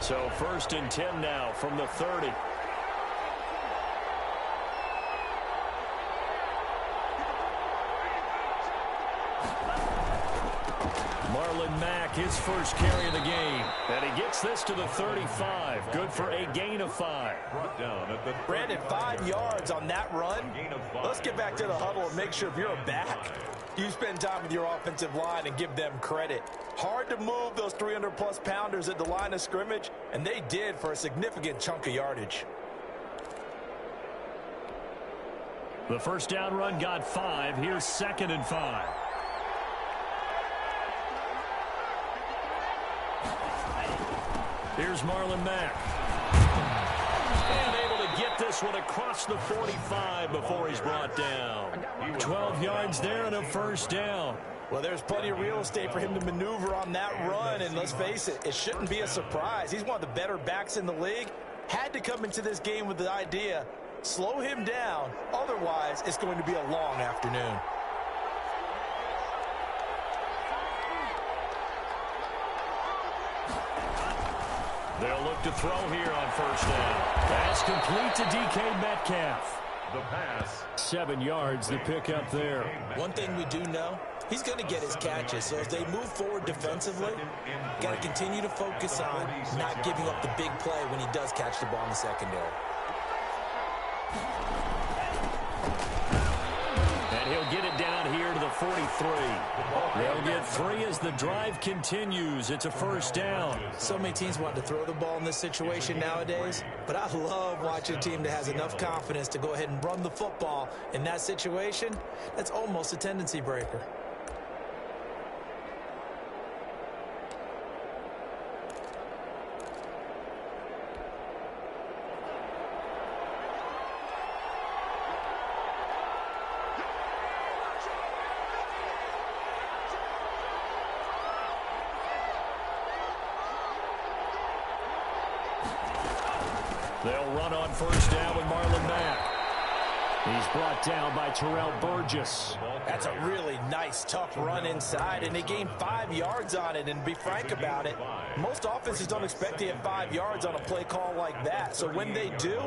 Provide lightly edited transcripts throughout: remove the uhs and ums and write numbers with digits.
So 1st and 10 now from the 30. M.I.A, his first carry of the game. And he gets this to the 35. Good for a gain of 5. Brandon, 5 yards on that run. Let's get back to the huddle and make sure if you're a back, you spend time with your offensive line and give them credit. Hard to move those 300-plus pounders at the line of scrimmage, and they did for a significant chunk of yardage. The first down run got 5. Here's 2nd and 5. Here's Marlon Mack. And able to get this one across the 45 before he's brought down. 12 yards there and a first down. Well, there's plenty of real estate for him to maneuver on that run, and let's face it, it shouldn't be a surprise. He's one of the better backs in the league. Had to come into this game with the idea, slow him down, otherwise it's going to be a long afternoon. They'll look to throw here on first down. Pass complete to DK Metcalf. The pass. 7 yards, the pickup there. One thing we do know, he's going to get his catches. So as they move forward defensively, got to continue to focus on not giving up the big play when he does catch the ball in the secondary. And he'll get it down here to the 43. They'll get 3 as the drive continues. It's a first down. So many teams want to throw the ball in this situation nowadays, but I love watching a team that has enough confidence to go ahead and run the football in that situation. That's almost a tendency breaker. They'll run on first down with Marlon Mack. He's brought down by Terrell Burgess. That's a really nice, tough run inside, and they gained 5 yards on it. And to be frank about it, most offenses don't expect to get 5 yards on a play call like that. So when they do,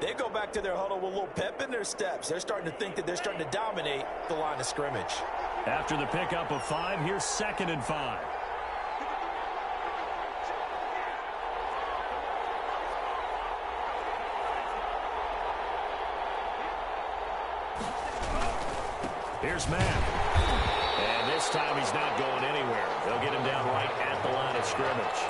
they go back to their huddle with a little pep in their steps. They're starting to think that they're starting to dominate the line of scrimmage. After the pickup of 5, here's 2nd and 5. Here's Mack. And this time he's not going anywhere. They'll get him down right at the line of scrimmage.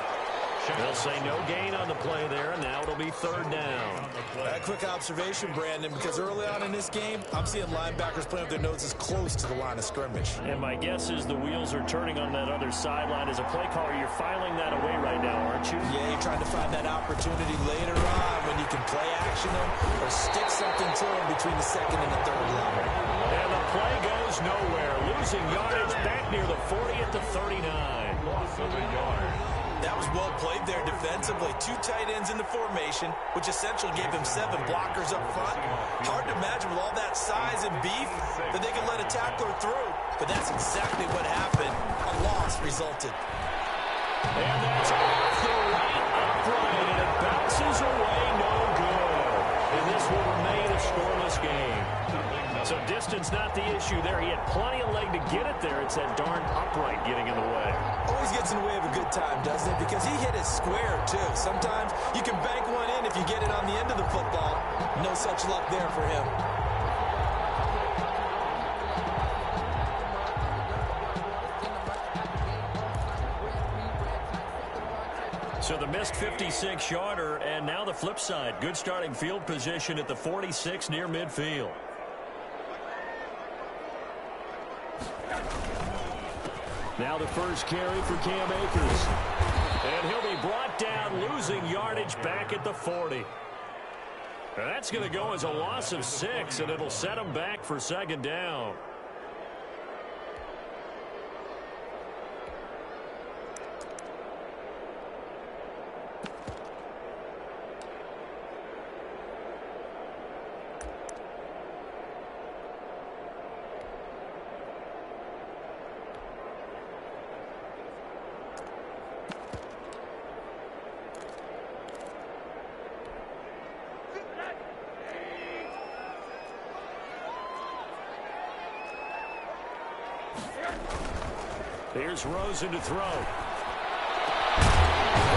They'll say no gain on the play there, and now it'll be 3rd down. A quick observation, Brandon, because early on in this game, I'm seeing linebackers playing with their noses close to the line of scrimmage. And my guess is the wheels are turning on that other sideline. As a play caller, you're filing that away right now, aren't you? Yeah, you're trying to find that opportunity later on when you can play action them or stick something to them between the 2nd and the 3rd level. And the play goes nowhere. Losing yardage back near the 40 at the 39. Loss of a yard. That was well played there defensively. 2 tight ends in the formation, which essentially gave them 7 blockers up front. Hard to imagine with all that size and beef that they could let a tackler through. But that's exactly what happened. A loss resulted. And that's off the right upright, and it bounces away no good. And this will remain a scoreless game. So distance not the issue there. He had plenty of leg to get it there. It's that darn upright getting in the way. Always gets in the way of a good time, doesn't it? Because he hit it square, too. Sometimes you can bank one in if you get it on the end of the football. No such luck there for him. So the missed 56-yarder, and now the flip side. Good starting field position at the 46 near midfield. Now the first carry for Cam Akers. And he'll be brought down, losing yardage back at the 40. And that's going to go as a loss of 6, and it'll set him back for 2nd down. Here's Rosen to throw. They'll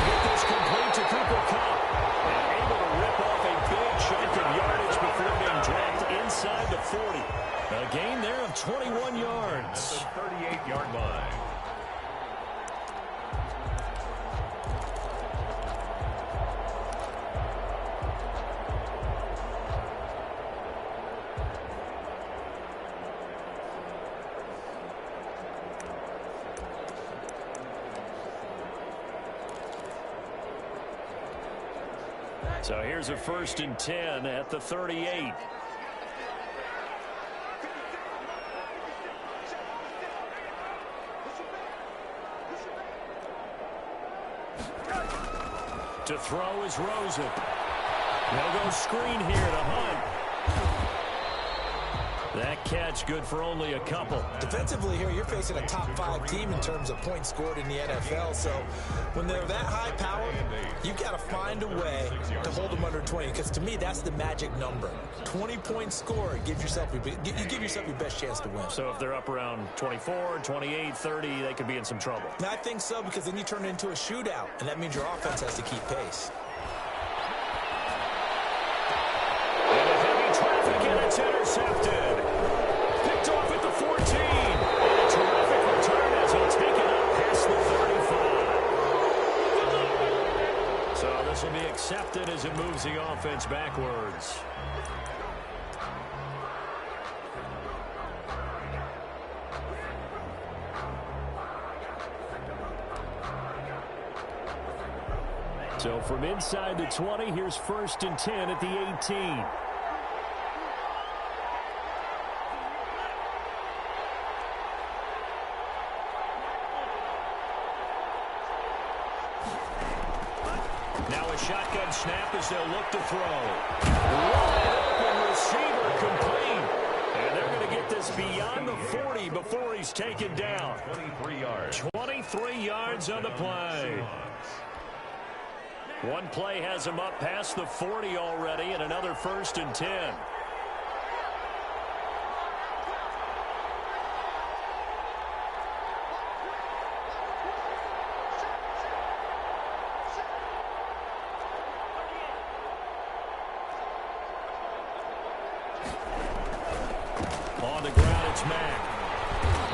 get this complete to Cooper Kupp. And able to rip off a big chunk of yardage before being dropped inside the 40. A gain there of 21 yards. At the 38-yard line. So here's a 1st and 10 at the 38. To throw is Rosen. They'll go screen here to Hunt. That catch good for only a couple. Defensively here, you're facing a top 5 team in terms of points scored in the NFL. So when they're that high powered, you've got to find a way to hold them under 20. Because to me, that's the magic number. 20 points scored, you give yourself your best chance to win. So if they're up around 24, 28, 30, they could be in some trouble. And I think so, because then you turn it into a shootout, and that means your offense has to keep pace. And a heavy traffic, and it's intercepted. Picked off at the 14. And a terrific return as he'll take it up past the 35. So this will be accepted as it moves the offense backwards. So from inside the 20, here's 1st and 10 at the 18. Now a shotgun snap as they'll look to throw. Wide open receiver complete. And they're going to get this beyond the 40 before he's taken down. 23 yards. 23 yards on the play. One play has him up past the 40 already, and another 1st and 10. On the ground, it's Mack.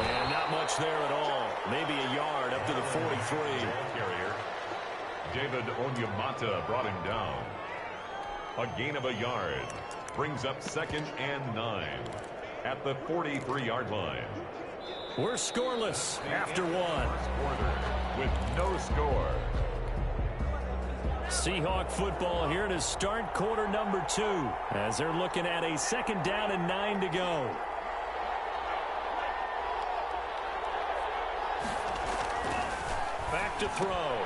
And not much there at all. Maybe a yard up to the 43. Carrier. David Onyemata brought him down. A gain of a yard. Brings up 2nd and 9 at the 43-yard line. We're scoreless after one. With no score. Seahawk football here to start quarter number 2 as they're looking at a 2nd down and 9 to go. Back to throw.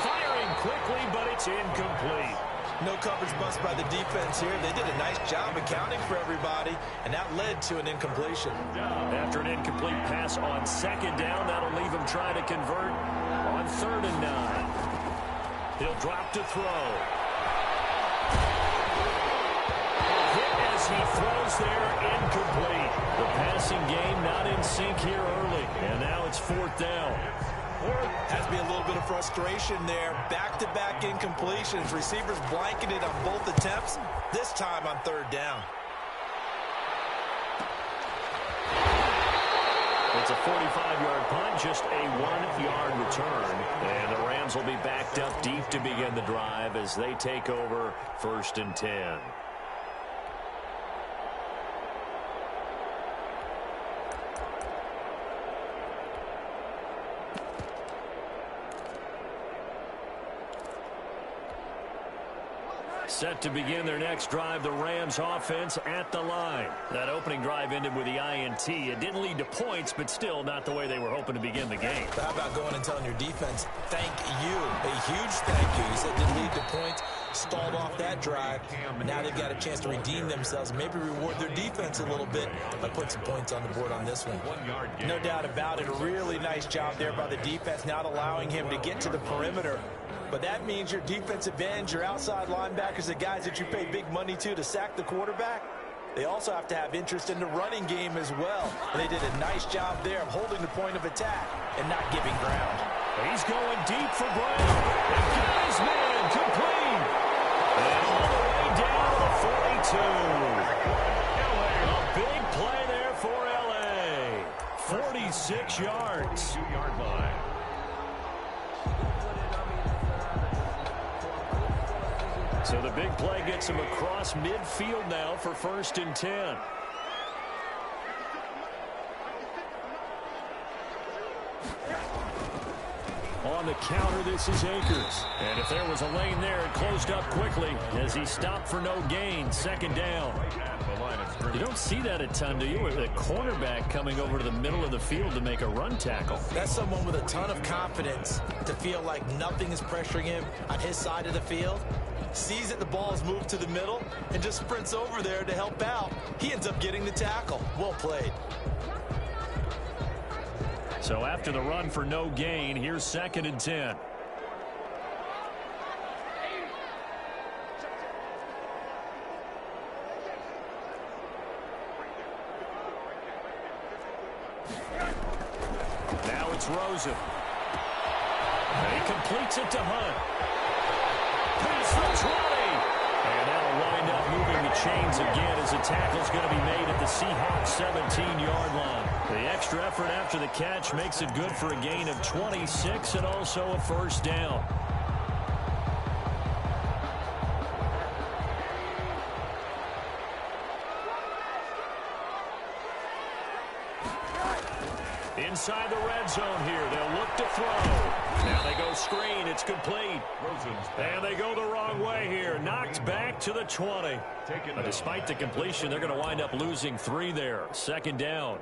Firing quickly, but it's incomplete. No coverage bust by the defense here. They did a nice job accounting for everybody, and that led to an incompletion. After an incomplete pass on 2nd down, that'll leave him trying to convert on 3rd and 9. He'll drop to throw. Hit as he throws there, incomplete. The passing game not in sync here early, and now it's 4th down. Has to be a little bit of frustration there. Back-to-back incompletions. Receivers blanketed on both attempts, this time on 3rd down. It's a 45-yard punt, just a 1-yard return. And the Rams will be backed up deep to begin the drive as they take over 1st and 10. Set to begin their next drive, the Rams offense at the line. That opening drive ended with the INT. It didn't lead to points, but still not the way they were hoping to begin the game. How about going and telling your defense, thank you, a huge thank you. You said it didn't lead to points, stalled off that drive. Now they've got a chance to redeem themselves, maybe reward their defense a little bit by putting some points on the board on this one. No doubt about it, a really nice job there by the defense, not allowing him to get to the perimeter. But that means your defensive ends, your outside linebackers, the guys that you pay big money to sack the quarterback, they also have to have interest in the running game as well. And they did a nice job there of holding the point of attack and not giving ground. He's going deep for Brown. And got his man complete. And all the way down to the 42. A big play there for L.A. 46 yards. 2-yard line. So the big play gets him across midfield now for 1st and 10. On the counter, this is Akers. And if there was a lane there, it closed up quickly as he stopped for no gain. 2nd down. You don't see that a ton, do you? With a cornerback coming over to the middle of the field to make a run tackle. That's someone with a ton of confidence to feel like nothing is pressuring him on his side of the field. Sees that the ball is moved to the middle and just sprints over there to help out. He ends up getting the tackle. Well played. So after the run for no gain, here's 2nd and 10. Now it's Rosen. And he completes it to Hunt. Pass for 20. And that'll wind up moving the chains again as the tackle's going to be made at the Seahawks 17-yard line. The extra effort after the catch makes it good for a gain of 26 and also a 1st down. Inside the red zone here. They'll look to throw. Now they go screen. It's complete. And they go the wrong way here. Knocked back to the 20. Despite the completion, they're going to wind up losing 3 there. 2nd down.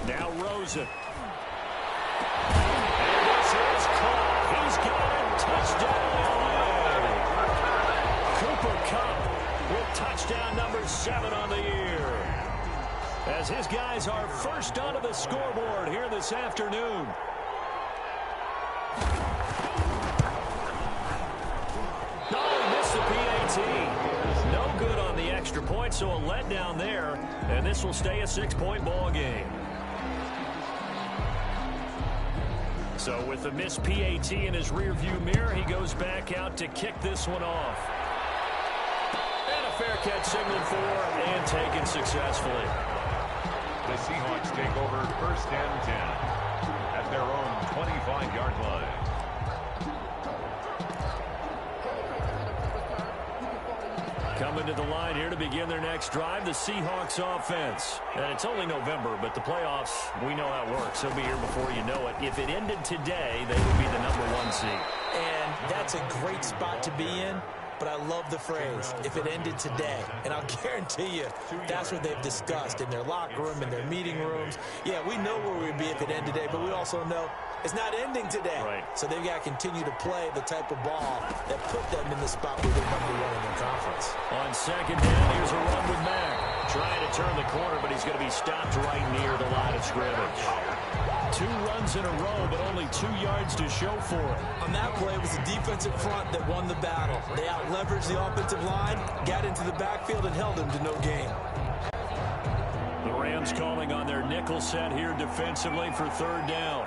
Now Rosen. And this is caught. He's got a touchdown. Cooper Kupp with touchdown number 7 on the year. As his guys are first onto the scoreboard here this afternoon. Oh, missed the PAT. No good on the extra point, so a letdown there. And this will stay a 6-point ball game. So with the missed PAT in his rearview mirror, he goes back out to kick this one off. And a fair catch signaled for and taken successfully. The Seahawks take over 1st and 10 at their own 25-yard line. Coming to the line here to begin their next drive, the Seahawks offense. And it's only November, but the playoffs, we know how it works. They'll be here before you know it. If it ended today, they would be the #1 seed. And that's a great spot to be in. But I love the phrase, if it ended today. And I'll guarantee you, that's what they've discussed in their locker room, in their meeting rooms. Yeah, we know where we'd be if it ended today, but we also know it's not ending today. Right. So they've got to continue to play the type of ball that put them in the spot where they're #1 in their conference. On 2nd down, here's a run with Mack. Trying to turn the corner, but he's going to be stopped right near the line of scrimmage. 2 runs in a row, but only 2 yards to show for it. On that play, it was the defensive front that won the battle. They out-leveraged the offensive line, got into the backfield, and held them to no gain. The Rams calling on their nickel set here defensively for 3rd down.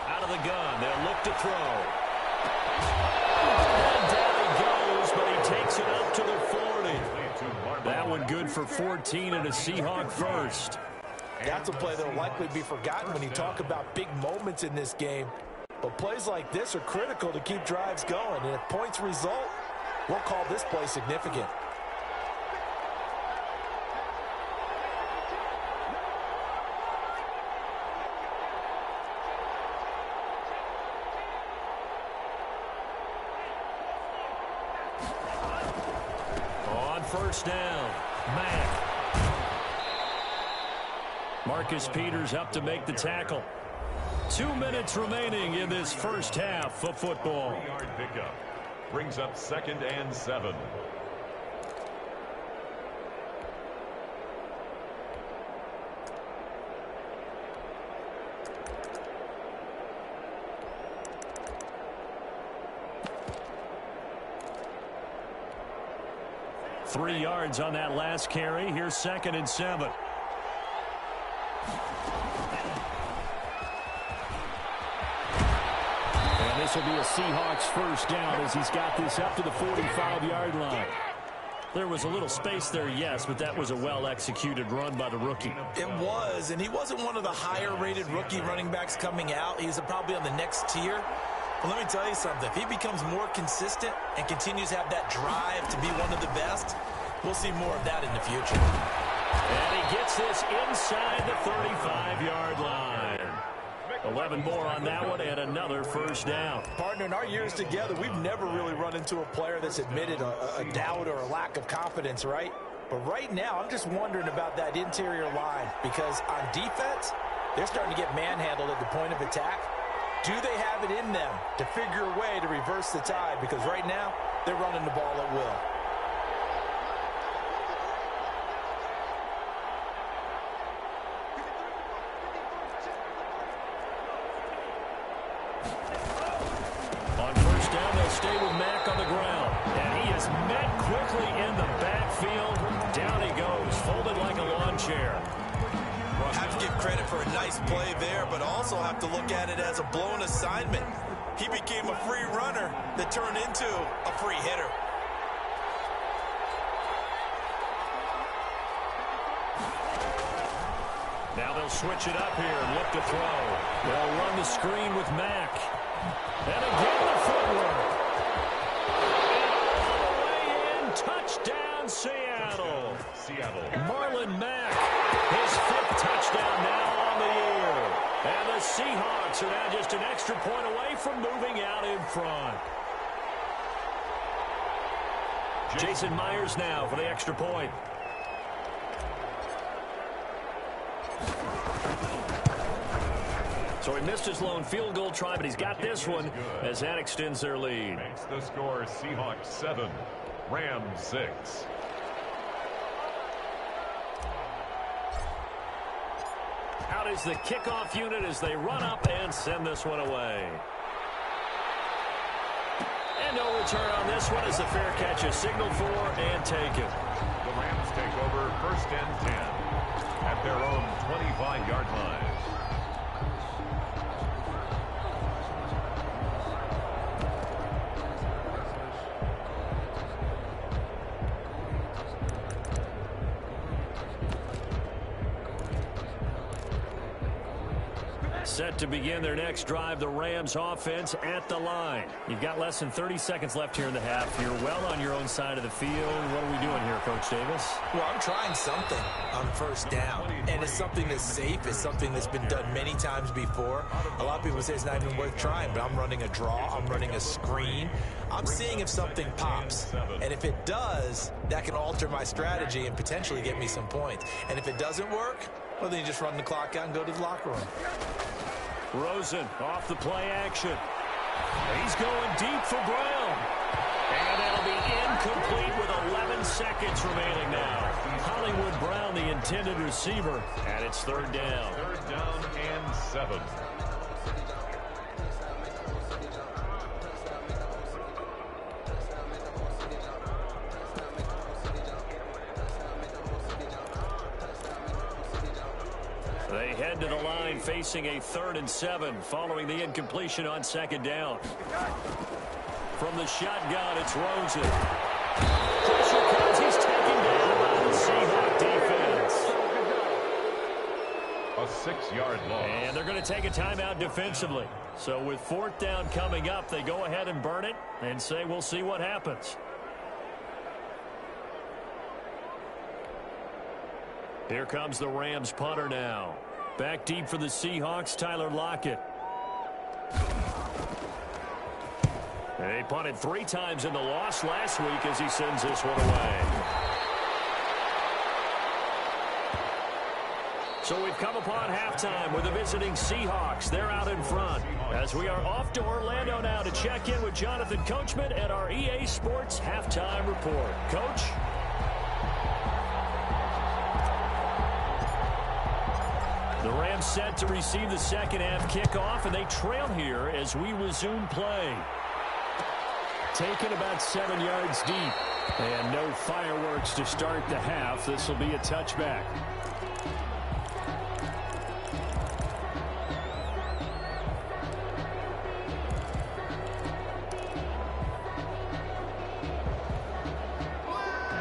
Out of the gun, they'll look to throw. Takes it up to the 40. That one good for 14 and a Seahawk first. That's a play that will likely be forgotten when you talk about big moments in this game. But plays like this are critical to keep drives going. And if points result, we'll call this play significant. First down, Mack. Marcus Peters up to make the tackle. 2 minutes remaining in this first half of football. 3-yard pickup brings up 2nd and 7. Three yards on that last carry. Here's 2nd and 7. And this will be a Seahawks first down as he's got this up to the 45-yard line. There was a little space there, yes, but that was a well-executed run by the rookie. It was, and he wasn't one of the higher-rated rookie running backs coming out. He's probably on the next tier. But let me tell you something. If he becomes more consistent and continues to have that drive to be one of the best, we'll see more of that in the future. And he gets this inside the 35-yard line. 11 more on that one and another first down. Partner, in our years together, we've never really run into a player that's admitted a doubt or a lack of confidence, right? But right now, I'm just wondering about that interior line because on defense, they're starting to get manhandled at the point of attack. Do they have it in them to figure a way to reverse the tide? Because right now, they're running the ball at will. On first down, they'll stay with Mack on the ground. And he is met quickly in the backfield. Down he goes, folded like a lawn chair. Have to give credit for a nice play there, but also have to look at it as a blown assignment. He became a free runner that turned into a free hitter. Now they'll switch it up here and look to throw. They'll run the screen with Mack. And again the footwork. And all the way in, touchdown Seattle. Marlon Mack, his 5th touchdown now on the year. And the Seahawks are now just an extra point away from moving out in front. Jason Myers now for the extra point. So he missed his lone field goal try, but he's got this one as that extends their lead. Makes the score Seahawks 7, Rams 6. Out is the kickoff unit as they run up and send this one away. And no return on this one as the fair catch is signaled for and taken. The Rams take over 1st and 10 at their own 25-yard line. Set to begin their next drive, the Rams offense at the line. You've got less than 30 seconds left here in the half. You're well on your own side of the field. What are we doing here, Coach Davis? Well, I'm trying something on first down, and it's something that's safe. It's something that's been done many times before. A lot of people say it's not even worth trying, but I'm running a draw. I'm running a screen. I'm seeing if something pops, and if it does, that can alter my strategy and potentially get me some points. And if it doesn't work, well, then you just run the clock out and go to the locker room. Rosen off the play action. He's going deep for Brown. And that'll be incomplete with 11 seconds remaining now. Hollywood Brown, the intended receiver, and it's 3rd down. 3rd down and 7. They head to the line facing a 3rd and 7 following the incompletion on 2nd down. From the shotgun, it's Rosen. Pressure comes. He's taken down by the Seahawks defense. A 6-yard loss. And they're going to take a timeout defensively. So with 4th down coming up, they go ahead and burn it and say we'll see what happens. Here comes the Rams punter now. Back deep for the Seahawks, Tyler Lockett. They punted 3 times in the loss last week as he sends this one away. So we've come upon halftime with the visiting Seahawks. They're out in front. As we are off to Orlando now to check in with Jonathan Coachman at our EA Sports Halftime Report. Coach? The Rams set to receive the second half kickoff, and they trail here as we resume play. Taken about 7 yards deep. And no fireworks to start the half. This will be a touchback.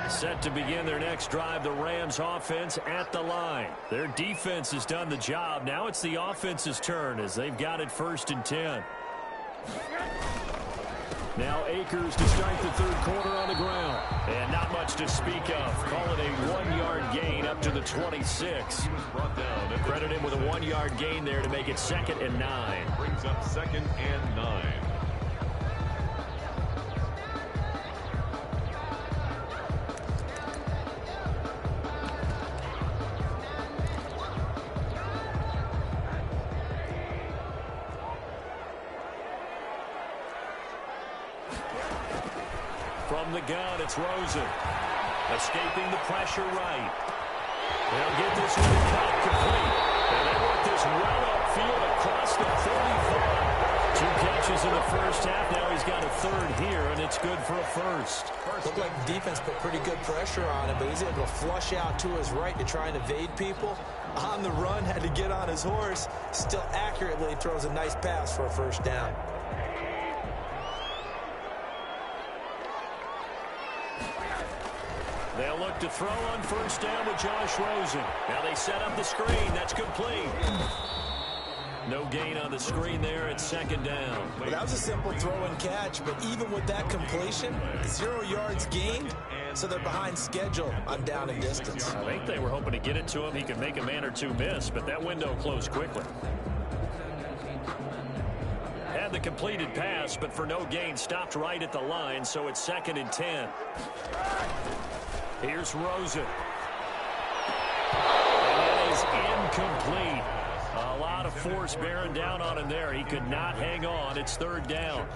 Set to begin their next drive, the Rams offense at the line. Their defense has done the job. Now it's the offense's turn as they've got it 1st and 10. Now Akers to start the third quarter on the ground. And not much to speak of. Call it a 1-yard gain up to the 26. Credit him with a 1-yard gain there to make it 2nd and 9. Brings up 2nd and 9. From the gun, it's Rosen. Escaping the pressure right. They'll get this one cut complete. And they work this well upfield across the 45. 2 catches in the first half. Now he's got a 3rd here, and it's good for a 1st. Looked like the defense put pretty good pressure on him, but he's able to flush out to his right to try and evade people. On the run, had to get on his horse. Still accurately throws a nice pass for a 1st down. They'll look to throw on 1st down with Josh Rosen. Now they set up the screen. That's complete. No gain on the screen there at 2nd down. Well, that was a simple throw and catch, but even with that completion, 0 yards gained, so they're behind schedule on down and distance. I think they were hoping to get it to him. He could make a man or 2 miss, but that window closed quickly. Had the completed pass, but for no gain, stopped right at the line, so it's 2nd and 10. Here's Rosen. And it is incomplete. A lot of force bearing down on him there. He could not hang on. It's 3rd down.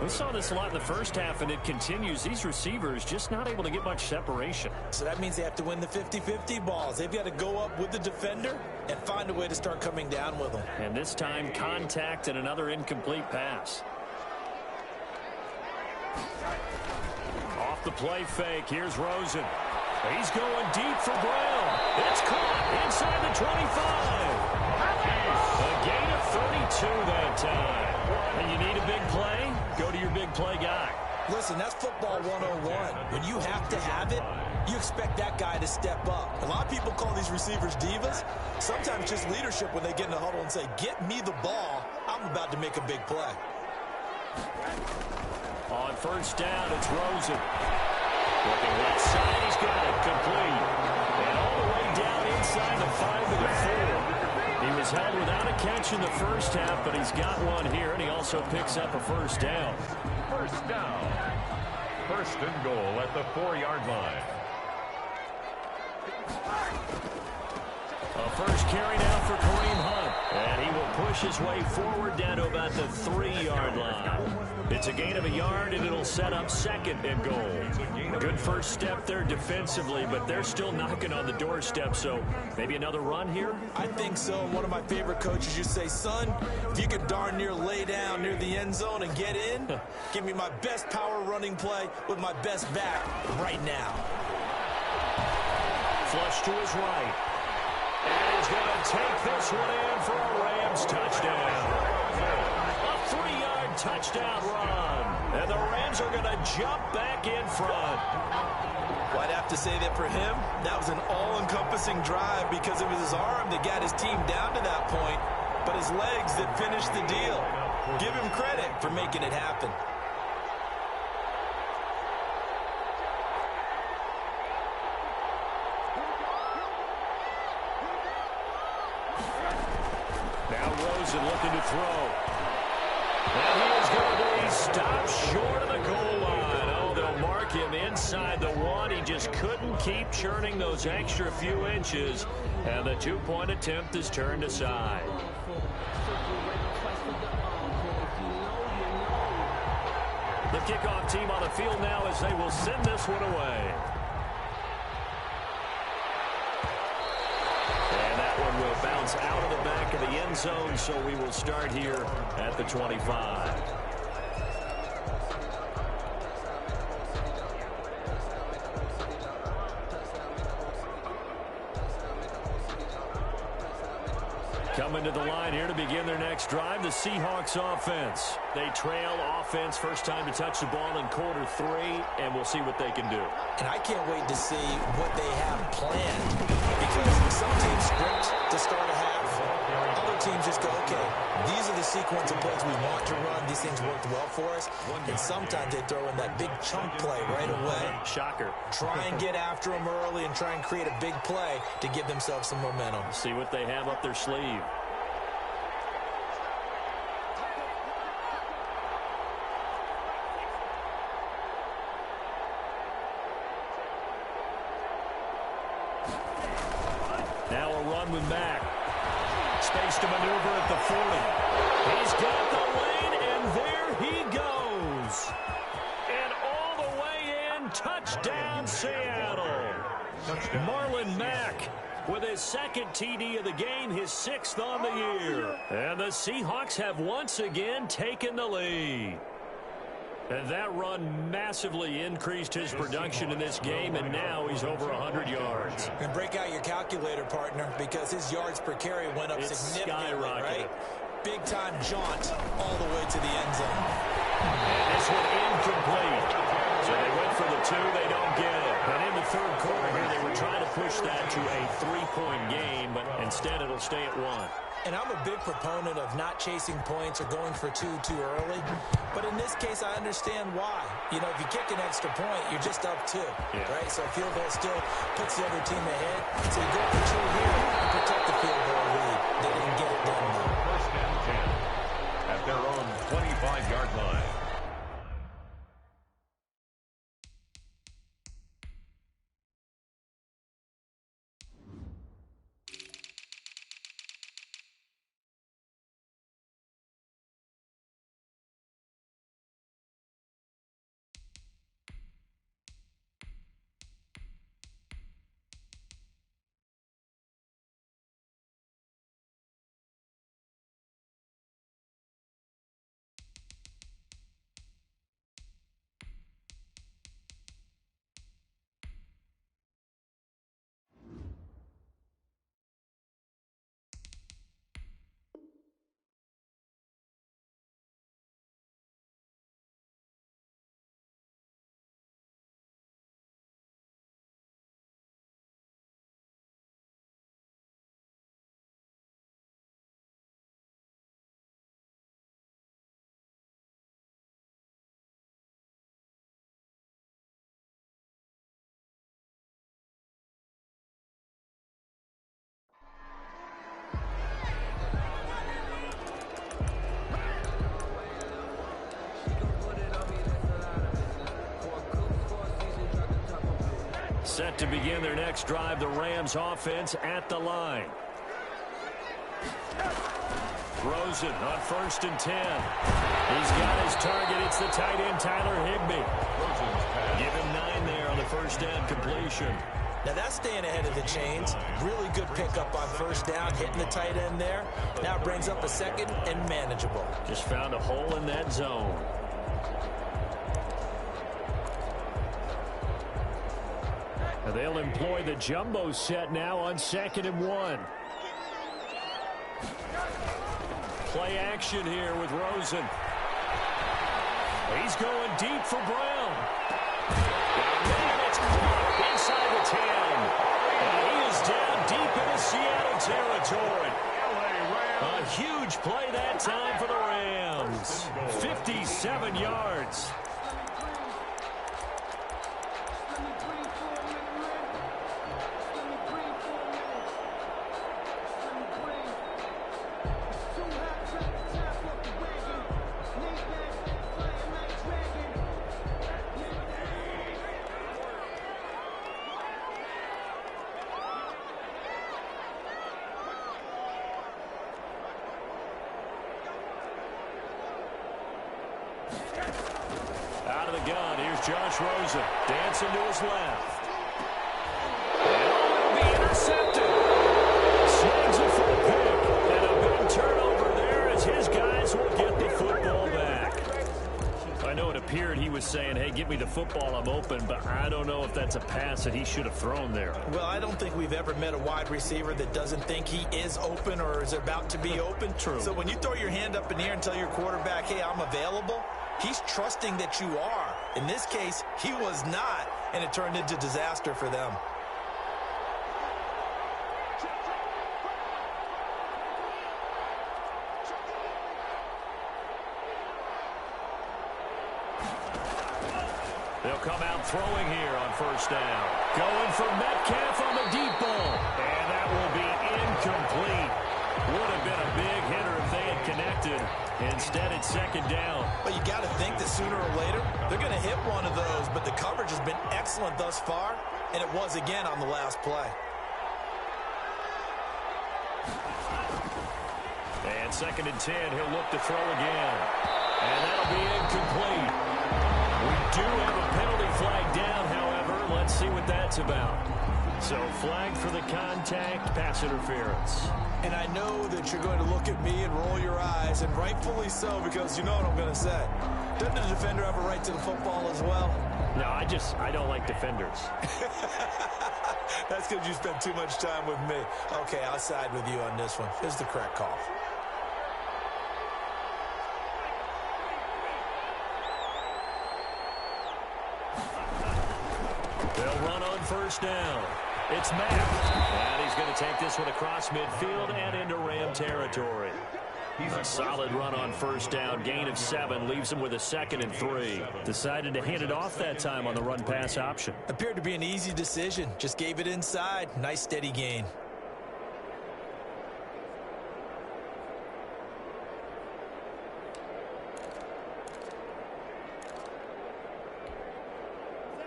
We saw this a lot in the first half, and it continues. These receivers just not able to get much separation. So that means they have to win the 50-50 balls. They've got to go up with the defender and find a way to start coming down with them. And this time, contact and another incomplete pass. Off the play fake. Here's Rosen. He's going deep for Brown. It's caught inside the 25. A gain of 32 that time. And you need a big play? Go to your big play guy. Listen, that's football 101. When you have to have it, you expect that guy to step up. A lot of people call these receivers divas. Sometimes just leadership when they get in the huddle and say, get me the ball. I'm about to make a big play. On 1st down, it's Rosen. Looking left side, he's got it complete. And all the way down inside the 5 to the 4. He was held without a catch in the first half, but he's got one here, and he also picks up a 1st down. 1st down. 1st and goal at the 4-yard line. A 1st carry now for Kareem Hunt. And he will push his way forward down to about the 3-yard line. It's a gain of a yard, and it'll set up 2nd and goal. Good first step there defensively, but they're still knocking on the doorstep, so maybe another run here? I think so. One of my favorite coaches used to say, son, if you could darn near lay down near the end zone and get in, give me my best power running play with my best back right now. Flush to his right. And he's going to take this one in for a Rams touchdown. A 3-yard touchdown run. And the Rams are going to jump back in front. Well, I'd have to say that for him, that was an all-encompassing drive because it was his arm that got his team down to that point, but his legs that finished the deal. Give him credit for making it happen. Now Rosen looking to throw. And he is going to be stopped short of the goal line. Oh, they'll mark him inside the one. He just couldn't keep churning those extra few inches, and the two-point attempt is turned aside. The kickoff team on the field now as they will send this one away. And that one will bounce out of the back of the end zone, so we will start here at the 25. Coming to the line here to begin their next drive, the Seahawks offense. They trail offense, first time to touch the ball in quarter 3, and we'll see what they can do. And I can't wait to see what they have planned, because some teams script to start a half. Other teams just go, okay, these are the sequence of plays we want to run. These things worked well for us. And sometimes they throw in that big chunk play right away. Shocker. Try and get after them early and try and create a big play to give themselves some momentum. See what they have up their sleeve. Now a run with Mack. Space to maneuver at the 40. He's got the lane, and there he goes. And all the way in, touchdown Seattle. Marlon Mack with his second TD of the game, his 6th on the year. And the Seahawks have once again taken the lead. And that run massively increased his production in this game, and now he's over 100 yards. And break out your calculator, partner, because his yards per carry went up significantly, right? Big-time jaunt all the way to the end zone. And this one incomplete. So they went for the 2, they don't get it. And in the third quarter here, they were trying to push that to a 3-point game, but instead it'll stay at 1. And I'm a big proponent of not chasing points or going for 2 too early. But in this case, I understand why. You know, if you kick an extra point, you're just up 2, right? So field goal still puts the other team ahead. So you go for 2 here and protect the field goal lead. They didn't get it done, though. First and 10 at their own 25-yard line. Set to begin their next drive, the Rams offense at the line. Rosen on 1st and 10. He's got his target. It's the tight end, Tyler Higbee. Give him 9 there on the first down completion. Now that's staying ahead of the chains. Really good pickup on first down, hitting the tight end there. Now brings up a 2nd and manageable. Just found a hole in that zone. And they'll employ the jumbo set now on 2nd and 1. Play action here with Rosen. He's going deep for Brown. And it's caught inside the 10. And he is down deep into Seattle territory. A huge play that time for the Rams. 57 yards. the gun. Here's Josh Rosen dancing to his left. And will be intercepted. Snags it for the pick. And a big turnover there as his guys will get the football back. I know it appeared he was saying, hey, give me the football, I'm open, but I don't know if that's a pass that he should have thrown there. Well, I don't think we've ever met a wide receiver that doesn't think he is open or is about to be open. True. So when you throw your hand up in the air and tell your quarterback, hey, I'm available, he's trusting that you are. In this case, he was not, and it turned into disaster for them. They'll come out throwing here on first down. Going for Metcalf on the deep ball. And that will be incomplete. Would have been a big hitter if they had connected. Instead, it's second down. But you got to think that sooner or later, they're going to hit one of those. But the coverage has been excellent thus far, and it was again on the last play. And second and 10, he'll look to throw again. And that'll be incomplete. We do have a penalty flag down, however. Let's see what that's about. So flag for the contact, pass interference. And I know that you're going to look at me and roll your eyes, and rightfully so, because you know what I'm going to say. Doesn't the defender have a right to the football as well? No, I don't like defenders. That's because you spent too much time with me. Okay, I'll side with you on this one. This is the correct call. They'll run on first down. It's Mack. And he's going to take this one across midfield and into Ram territory. A solid run on first down. Gain of 7 leaves him with a 2nd and 3. Decided to hand it off that time on the run-pass option. Appeared to be an easy decision. Just gave it inside. Nice steady gain.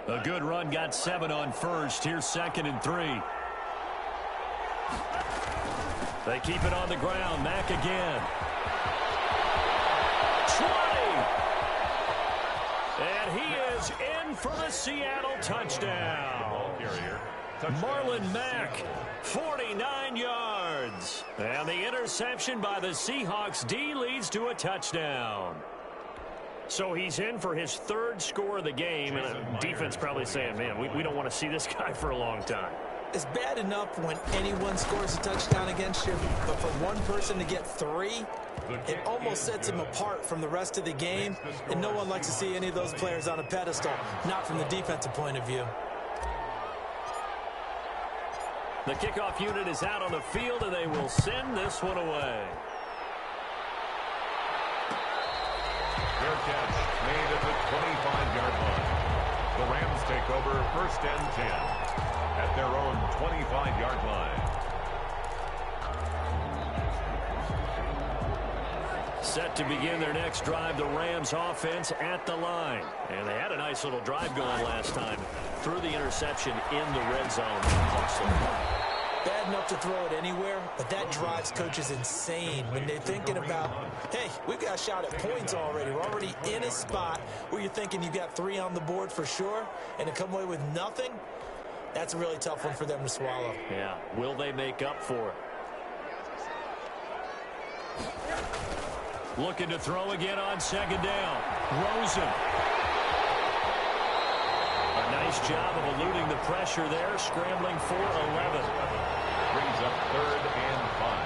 A good run, got 7 on first. Here's 2nd and 3. They keep it on the ground. Mack again. 20! And he is in for the Seattle touchdown. Marlon Mack, 49 yards. And the interception by the Seahawks D leads to a touchdown. So he's in for his 3rd score of the game, and the defense probably saying, man, we don't want to see this guy for a long time. It's bad enough when anyone scores a touchdown against you, but for one person to get 3, it almost sets him apart from the rest of the game, and no one likes to see any of those players on a pedestal, not from the defensive point of view. The kickoff unit is out on the field, and they will send this one away. Fair catch made at the 25-yard line. The Rams take over 1st and 10 at their own 25-yard line. Set to begin their next drive, the Rams offense at the line. And they had a nice little drive going last time. Threw the interception in the red zone. Bad enough to throw it anywhere, but that drives coaches insane when they're thinking about, hey, we've got a shot at points already. We're already in a spot where you're thinking you've got 3 on the board for sure, and to come away with nothing, that's a really tough one for them to swallow. Yeah, will they make up for it? Looking to throw again on 2nd down. Rosen. A nice job of eluding the pressure there, scrambling for 11. Brings up 3rd and 5.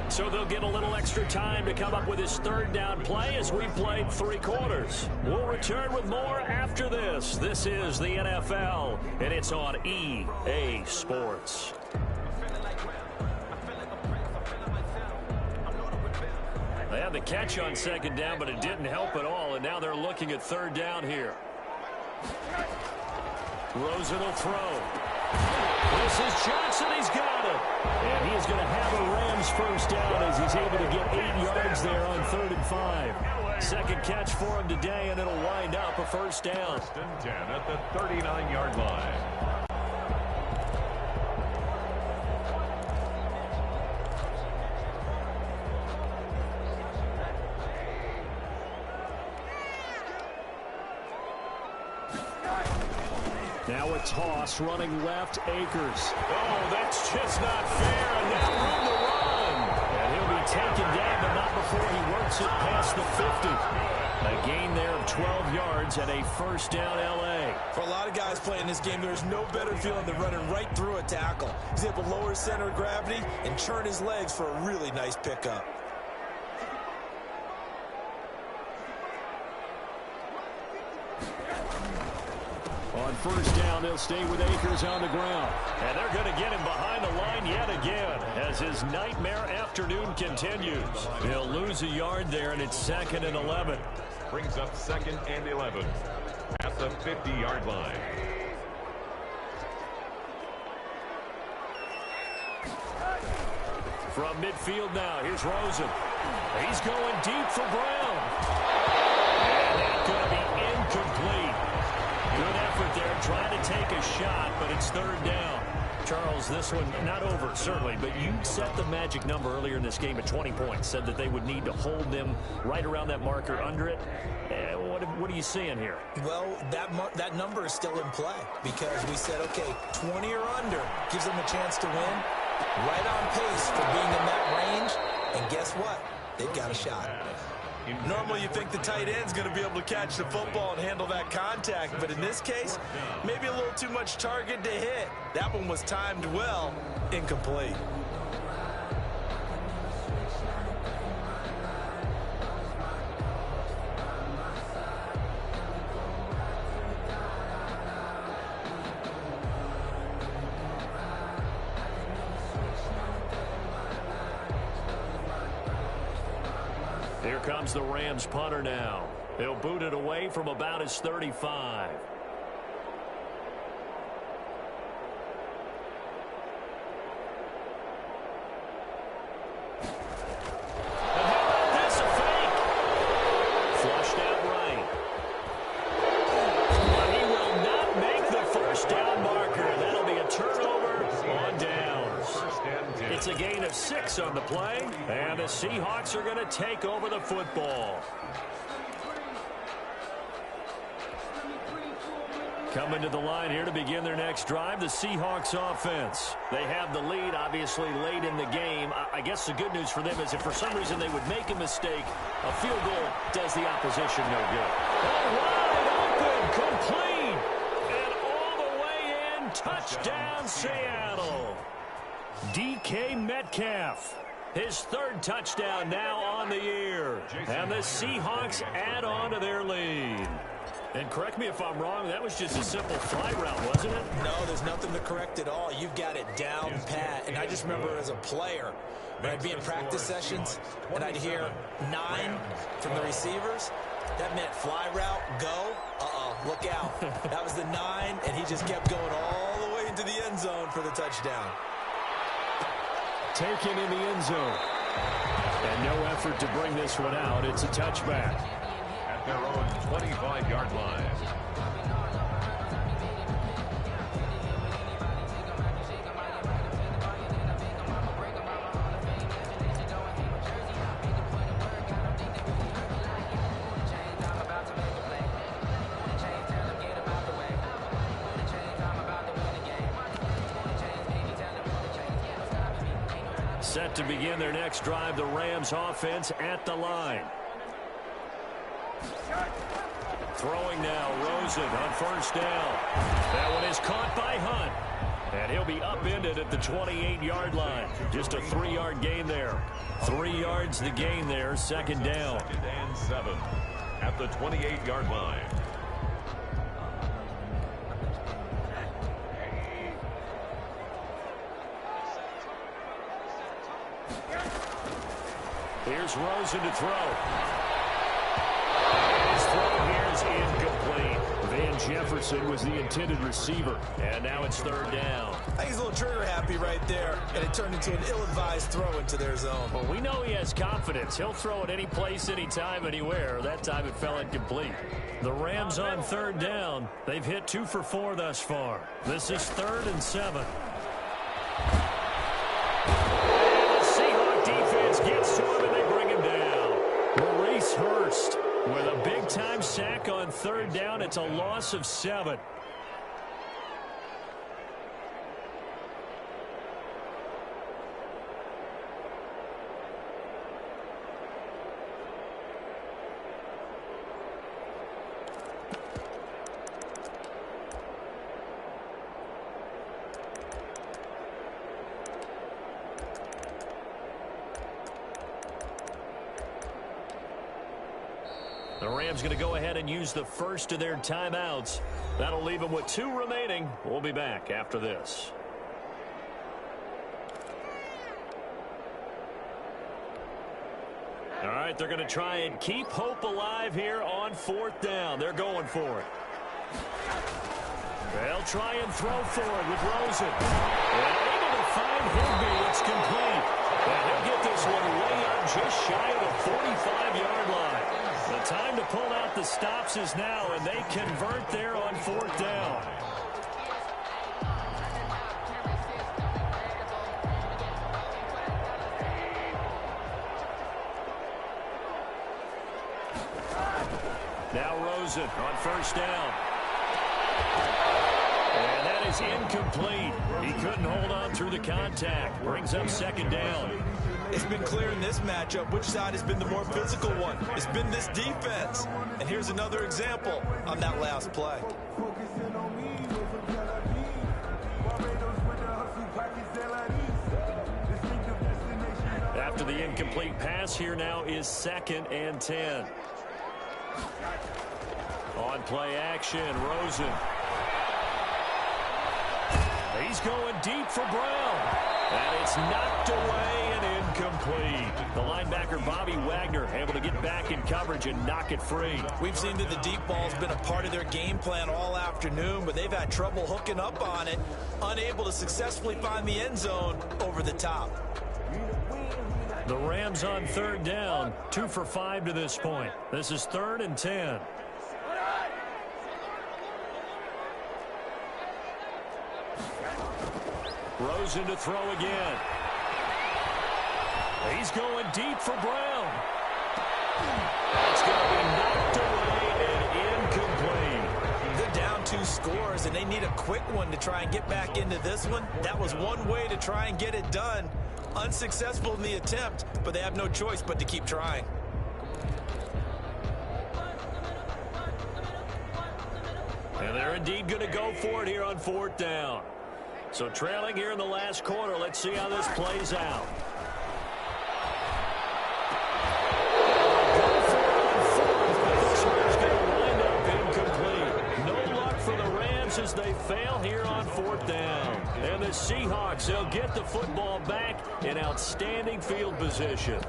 So they'll get a little extra time to come up with his 3rd down play as we played 3 quarters. We'll return with more after this. This is the NFL, and it's on EA Sports. They had the catch on 2nd down, but it didn't help at all, and now they're looking at 3rd down here. Rosen will throw. This is Johnson. He's got it. And he is going to have a Rams 1st down as he's able to get 8 yards there on 3rd and 5. Second catch for him today, and it'll wind up a first down. First and 10 at the 39-yard line. Now a toss running left, Akers. Oh, that's just not fair, and now room to run. And he'll be taken down, but not before he works it past the 50. A gain there of 12 yards and a first down L.A. For a lot of guys playing this game, there's no better feeling than running right through a tackle. He's able to lower his center of gravity and turn his legs for a really nice pickup. On first down, they'll stay with Akers on the ground. And they're going to get him behind the line yet again as his nightmare afternoon continues. He'll lose a yard there, and it's 2nd and 11. Brings up 2nd and 11 at the 50-yard line. From midfield now, here's Rosen. He's going deep for Brown. And that's going to be incomplete. Good effort there, trying to take a shot, but it's 3rd down. Charles, this one not over, certainly, but you set the magic number earlier in this game at 20 points, said that they would need to hold them right around that marker under it. What are you seeing here? Well, that number is still in play because we said, okay, 20 or under gives them a chance to win. Right on pace for being in that range, and guess what? They've got a shot. Normally you think the tight end's going to be able to catch the football and handle that contact, but in this case, maybe a little too much target to hit. That one was timed well, incomplete. Here comes the Rams punter now. He'll boot it away from about his 35. And how about this, a fake? Flushed out right. But he will not make the first down marker. That'll be a turnover on downs. It's a gain of 6 on the play, and the Seahawks are going to take over the football. Coming to the line here to begin their next drive, the Seahawks offense. They have the lead, obviously, late in the game. I guess the good news for them is if for some reason they would make a mistake, a field goal does the opposition no good. Oh, wide open, complete, and all the way in, touchdown Seattle. DK Metcalf, his 3rd touchdown now on the year. And the Seahawks add on to their lead. And correct me if I'm wrong, that was just a simple fly route, wasn't it? No, there's nothing to correct at all. You've got it down pat. And I just remember as a player, when I'd be in practice sessions and I'd hear 9 from the receivers, that meant fly route, go, look out. That was the 9, and he just kept going all the way into the end zone for the touchdown. Taken in the end zone. And no effort to bring this one out. It's a touchback. At their own 25-yard line. Set to begin their next drive, the Rams offense at the line. Throwing now, Rosen on first down. That one is caught by Hunt. And he'll be upended at the 28-yard line. Just a 3-yard gain there. 3 yards the gain there, 2nd down. 2nd and 7 at the 28-yard line. Here's Rosen to throw. His throw here is incomplete. Van Jefferson was the intended receiver. And now it's third down. I think he's a little trigger happy right there, and it turned into an ill-advised throw into their zone. Well, we know he has confidence. He'll throw it any place, anytime, anywhere. That time it fell incomplete. The Rams on third down. They've hit 2 for 4 thus far. This is 3rd and 7. And the Seahawk defense gets to him, and they bring him down. Maurice Hurst with a big-time sack on third down. It's a loss of 7. The Rams going to go ahead and use the first of their timeouts. That'll leave them with 2 remaining. We'll be back after this. All right, they're going to try and keep hope alive here on 4th down. They're going for it. They'll try and throw for it with Rosen. And able to find Higbee. It's complete. And he'll get this one way up just shy of the 45-yard line. The time to pull out the stops is now, and they convert there on 4th down. Now Rosen on 1st down. And that is incomplete. He couldn't hold on through the contact. Brings up 2nd down. It's been clear in this matchup which side has been the more physical one. It's been this defense. And here's another example on that last play. After the incomplete pass, here now is 2nd and 10. On play action, Rosen. He's going deep for Brown. And it's knocked away and incomplete. The linebacker, Bobby Wagner, able to get back in coverage and knock it free. We've seen that the deep ball's been a part of their game plan all afternoon, but they've had trouble hooking up on it, unable to successfully find the end zone over the top. The Rams on 3rd down, 2 for 5 to this point. This is 3rd and 10. Rosen to throw again. He's going deep for Brown. It's going to be knocked away and incomplete. They're down 2 scores, and they need a quick one to try and get back into this one. That was one way to try and get it done. Unsuccessful in the attempt, but they have no choice but to keep trying. And they're indeed going to go for it here on 4th down. So trailing here in the last quarter. Let's see how this plays out. As they fail here on 4th down. And the Seahawks, they'll get the football back in outstanding field position.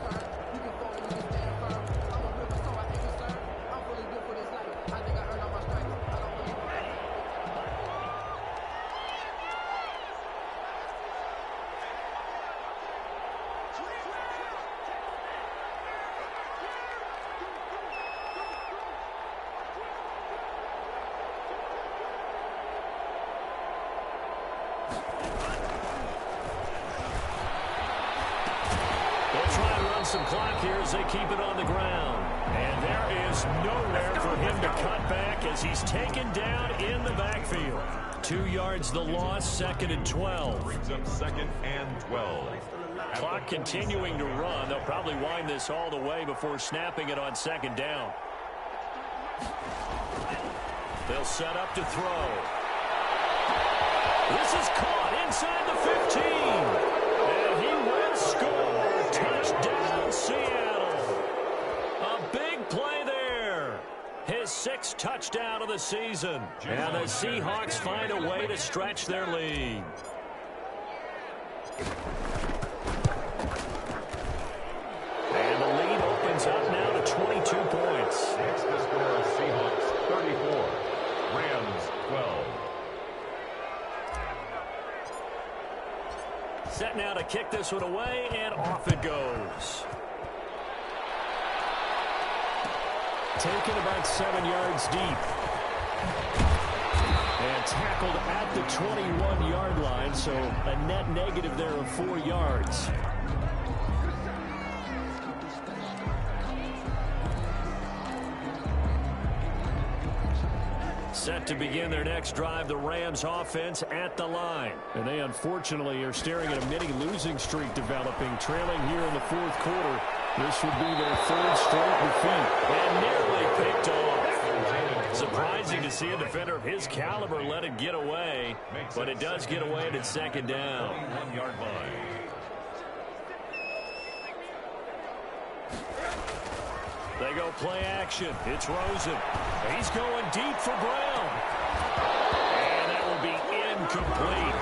Some clock here as they keep it on the ground. And there is nowhere for him to cut back as he's taken down in the backfield. 2 yards the loss, 2nd and 12. Brings up 2nd and 12. Clock continuing to run. They'll probably wind this all the way before snapping it on 2nd down. They'll set up to throw. This is caught inside the 15. And he will score. Touchdown, Seattle. A big play there. His 6th touchdown of the season. And the Seahawks find a way to stretch their lead. And the lead opens up now to 22 points. Next to score, Seahawks 34. Rams kick this one away, and off it goes. Taken about 7 yards deep. And tackled at the 21-yard line, so a net negative there of 4 yards. Set to begin their next drive, the Rams offense at the line. And they unfortunately are staring at a mini losing streak developing, trailing here in the fourth quarter. This would be their third straight defeat. And nearly picked off. Surprising to see a defender of his caliber let it get away, but it does get away at its second down. 1-yard line. They go play action. It's Rosen. He's going deep for Brown. And that will be incomplete.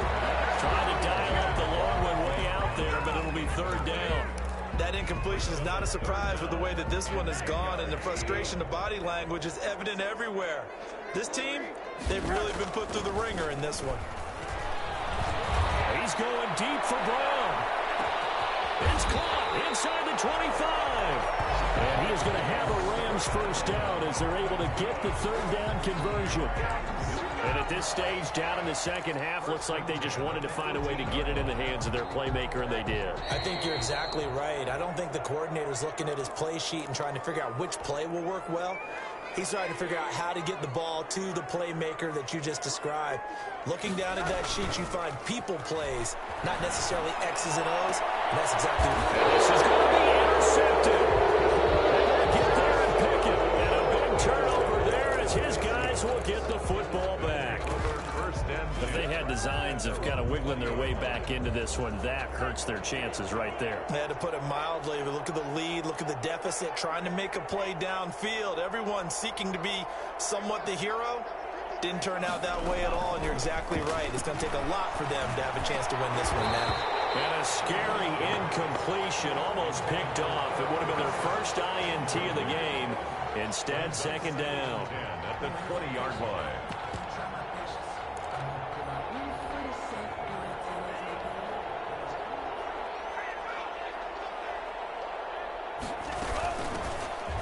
Trying to dial up the long one way out there, but it'll be third down. That incompletion is not a surprise with the way that this one has gone, and the frustration, the body language is evident everywhere. This team, they've really been put through the ringer in this one. He's going deep for Brown. It's caught inside the 25. And he is going to have a Rams first down as they're able to get the third down conversion. And at this stage, down in the second half, looks like they just wanted to find a way to get it in the hands of their playmaker, and they did. I think you're exactly right. I don't think the coordinator's looking at his play sheet and trying to figure out which play will work well. He's trying to figure out how to get the ball to the playmaker that you just described. Looking down at that sheet, you find people plays, not necessarily X's and O's, and that's exactly what this is going to be intercepted. Get there and pick it. And a big turnover there as his guys will get the football back. If they had designs of kind of wiggling their way back into this one, that hurts their chances right there. They had to put it mildly. Look at the lead, look at the deficit, trying to make a play downfield. Everyone seeking to be somewhat the hero. Didn't turn out that way at all, and you're exactly right. It's going to take a lot for them to have a chance to win this one now. And a scary incompletion, almost picked off. It would have been their first INT of the game. Instead, second down. At the 20-yard line.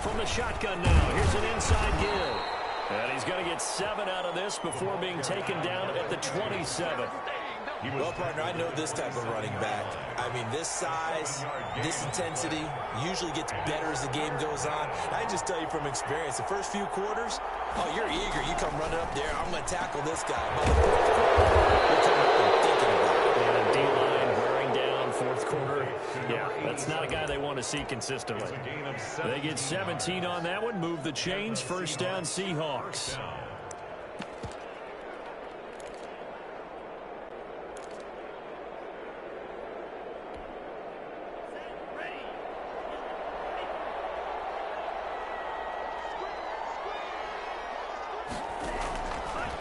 From the shotgun now, here's an inside give. And he's going to get 7 out of this before being taken down at the 27. Well, partner, I know this type of running back. I mean, this size, this intensity usually gets better as the game goes on. I just tell you from experience, the first few quarters, oh, you're eager. You come running up there, I'm going to tackle this guy. By the fourth quarter, you're coming up and thinking about it. And a D-line wearing down fourth quarter. Yeah, that's not a guy they want to see consistently. They get 17 on that one, move the chains, first down Seahawks.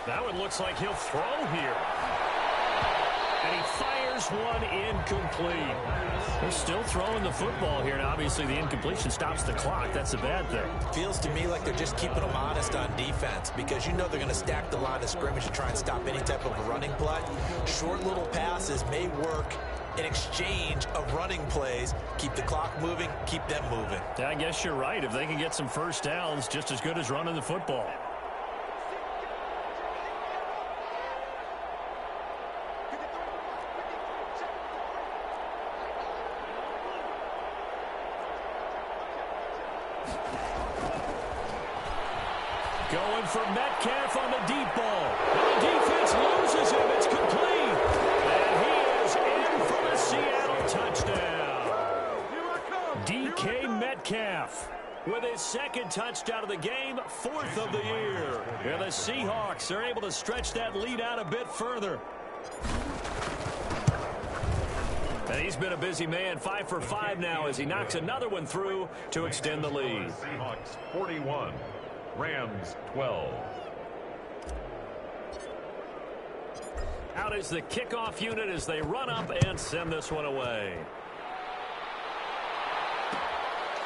That one looks like he'll throw here. And he fires one incomplete. They're still throwing the football here, and obviously the incompletion stops the clock. That's a bad thing. Feels to me like they're just keeping them honest on defense because you know they're going to stack the line of scrimmage to try and stop any type of a running play. Short little passes may work in exchange of running plays. Keep the clock moving, keep them moving. Yeah, I guess you're right. If they can get some first downs, just as good as running the football. Going for Metcalf on the deep ball. And the defense loses him. It's complete. And he is in for the Seattle touchdown. DK Metcalf with his second touchdown of the game, 4th of the year. And the Seahawks are able to stretch that lead out a bit further. And he's been a busy man, 5 for 5 now as he knocks another one through to extend the lead. Seahawks 41. Rams 12. Out is the kickoff unit as they run up and send this one away.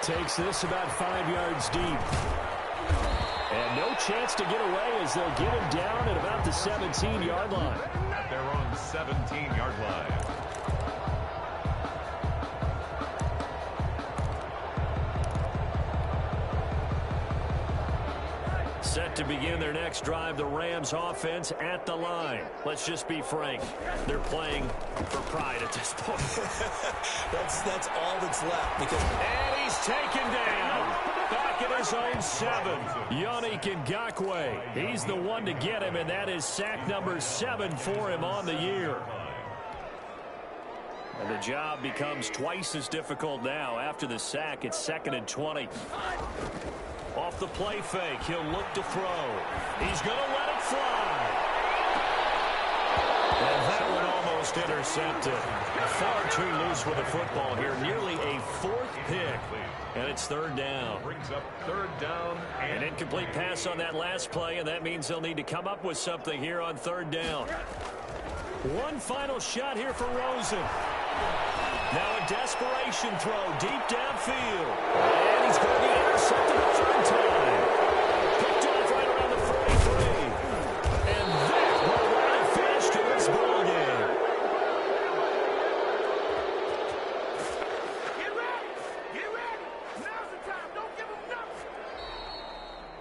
Takes this about 5 yards deep. And no chance to get away as they'll get him down at about the 17-yard line. At their own 17-yard line. Set to begin their next drive, the Rams offense at the line. Let's just be frank. They're playing for pride at this point. that's all that's left. And he's taken down. Back at his own 7. Yannick Ngakoue. He's the one to get him, and that is sack number 7 for him on the year. And the job becomes twice as difficult now. After the sack, it's 2nd and 20. Off the play fake, he'll look to throw. He's going to let it fly. And that one almost intercepted. Far too loose with the football here. Nearly a 4th pick. And it's 3rd down. Brings up 3rd down. An incomplete pass on that last play, and that means they'll need to come up with something here on 3rd down. One final shot here for Rosen. Now a desperation throw deep downfield. And he's going to be intercepted a 3rd time. Picked off right around the 43. And that will run a finish to this ball game. Get ready! Get ready! Now's the time. Don't give them nothing.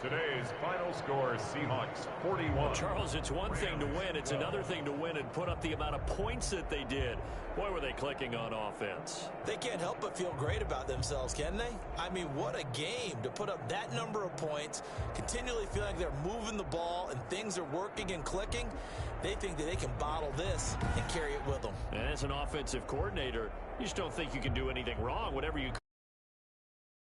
Today's final score, Seahawks 41. Charles, it's one thing to win. It's another thing to win and put up the amount of points that they did. Boy, were they clicking on offense. They can't help but feel great about themselves, can they? I mean, what a game to put up that number of points, continually feeling like they're moving the ball and things are working and clicking. They think that they can bottle this and carry it with them. And as an offensive coordinator, you just don't think you can do anything wrong. Whatever you